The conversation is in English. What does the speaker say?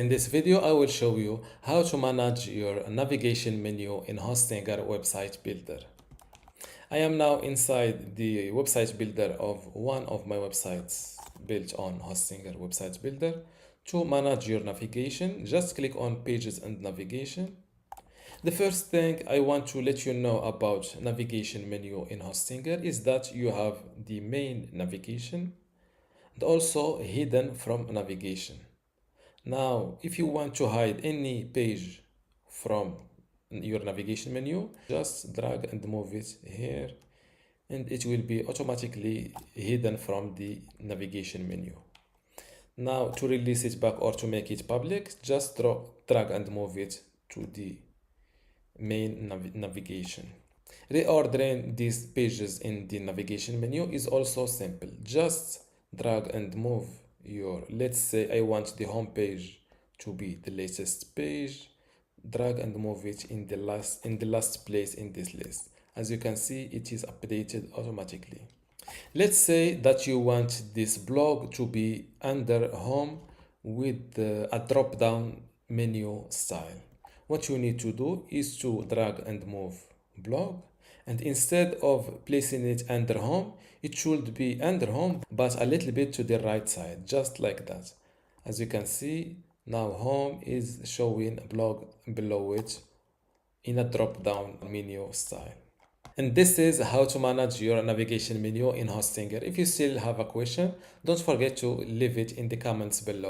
In this video, I will show you how to manage your navigation menu in Hostinger website builder. I am now inside the website builder of one of my websites built on Hostinger website builder. To manage your navigation, just click on pages and navigation. The first thing I want to let you know about navigation menu in Hostinger is that you have the main navigation and also hidden from navigation. Now, if you want to hide any page from your navigation menu, just drag and move it here and it will be automatically hidden from the navigation menu. Now, to release it back or to make it public, just drag and move it to the main navigation. Reordering these pages in the navigation menu is also simple. Just drag and move let's say I want the home page to be the latest page. Drag and move it in the last place in this list. As you can see, it is updated automatically. Let's say that you want this blog to be under home with a drop-down menu style. What you need to do is to drag and move blog, and instead of placing it under home, it should be under home but a little bit to the right side, just like that. As you can see, now home is showing blog below it in a drop-down menu style. And this is how to manage your navigation menu in Hostinger. If you still have a question, don't forget to leave it in the comments below.